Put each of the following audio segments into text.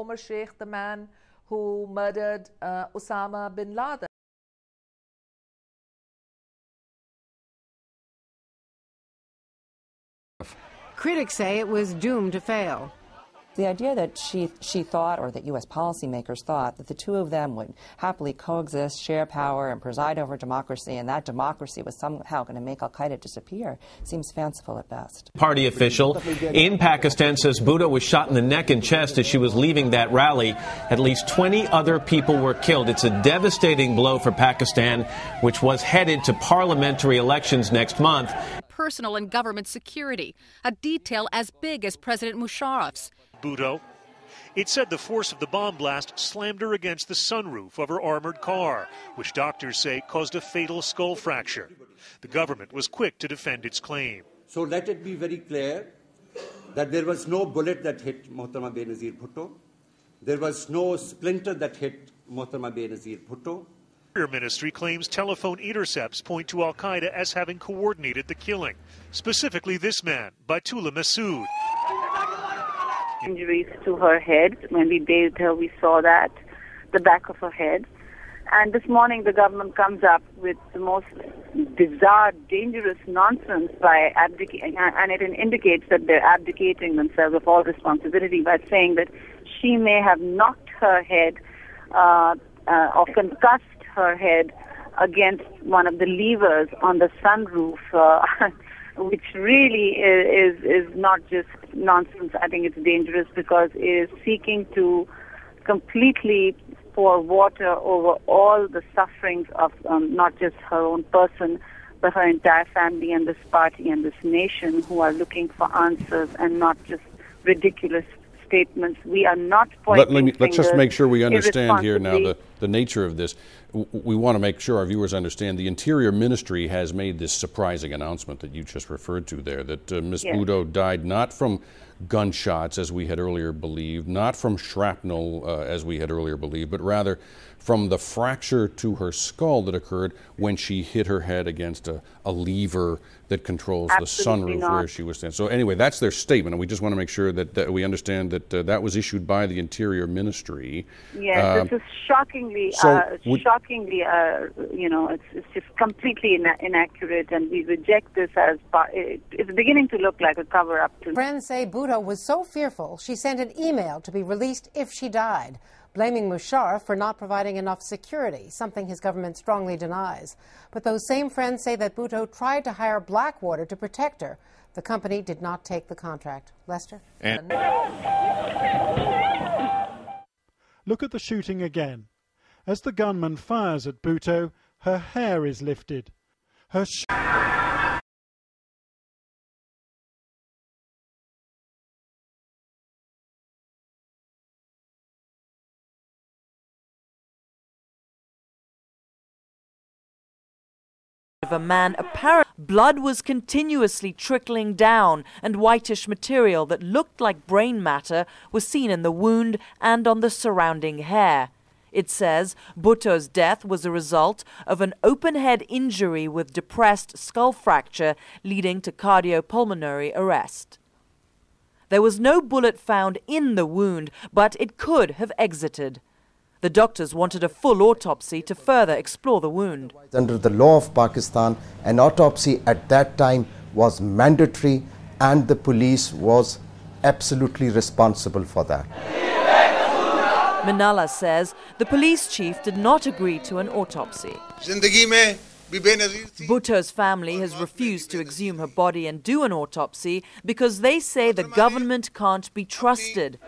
Omar Sheikh, the man who murdered Osama bin Laden. Critics say it was doomed to fail. The idea that she thought, or that U.S. policymakers thought, that the two of them would happily coexist, share power, and preside over democracy, and that democracy was somehow going to make al-Qaeda disappear, seems fanciful at best. Party official in Pakistan says Bhutto was shot in the neck and chest as she was leaving that rally. At least 20 other people were killed. It's a devastating blow for Pakistan, which was headed to parliamentary elections next month. Personal and government security, a detail as big as President Musharraf's. Bhutto. It said the force of the bomb blast slammed her against the sunroof of her armored car, which doctors say caused a fatal skull fracture. The government was quick to defend its claim. So let it be very clear that there was no bullet that hit Mohtarama Benazir Bhutto. There was no splinter that hit Mohtarama Benazir Bhutto. The Interior Ministry claims telephone intercepts point to al-Qaeda as having coordinated the killing, specifically this man, Baitullah Masood. Injuries to her head. When we bathed her, we saw that, the back of her head. And this morning, the government comes up with the most bizarre, dangerous nonsense by abdicating, and it indicates that they're abdicating themselves of all responsibility by saying that she may have knocked her head or concussed her head against one of the levers on the sunroof, which really is not just nonsense. I think it's dangerous because it is seeking to completely pour water over all the sufferings of not just her own person, but her entire family and this party and this nation who are looking for answers and not just ridiculous statements. We are not pointing Let's just make sure we understand here now the nature of this. We want to make sure our viewers understand the Interior Ministry has made this surprising announcement that you just referred to there, that Ms. Bhutto died not from gunshots, as we had earlier believed, not from shrapnel, as we had earlier believed, but rather from the fracture to her skull that occurred when she hit her head against a lever that controls the sunroof where she was standing. So anyway, that's their statement, and we just want to make sure that we understand that that was issued by the Interior Ministry. Yes, this is shockingly, it's just completely inaccurate, and we reject this as it's beginning to look like a cover-up. Friends say Bhutto was so fearful she sent an email to be released if she died, blaming Musharraf for not providing enough security, something his government strongly denies. But those same friends say that Bhutto tried to hire Blackwater to protect her. The company did not take the contract. Lester? Look at the shooting again. As the gunman fires at Bhutto, her hair is lifted. Her of a man apparent. Blood was continuously trickling down, and whitish material that looked like brain matter was seen in the wound and on the surrounding hair. It says Bhutto's death was a result of an open head injury with depressed skull fracture leading to cardiopulmonary arrest. There was no bullet found in the wound, but it could have exited. The doctors wanted a full autopsy to further explore the wound. Under the law of Pakistan, an autopsy at that time was mandatory, and the police was absolutely responsible for that. Minalla says the police chief did not agree to an autopsy. Bhutto's family has refused to exhume her body and do an autopsy because they say the government can't be trusted.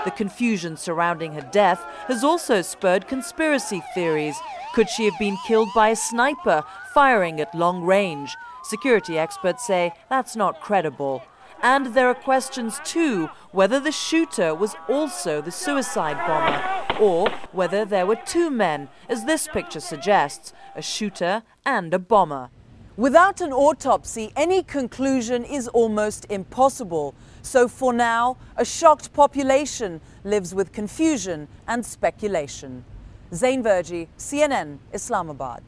The confusion surrounding her death has also spurred conspiracy theories. Could she have been killed by a sniper firing at long range? Security experts say that's not credible. And there are questions too, whether the shooter was also the suicide bomber, or whether there were two men, as this picture suggests, a shooter and a bomber. Without an autopsy, any conclusion is almost impossible. So for now, a shocked population lives with confusion and speculation. Zain Verji, CNN, Islamabad.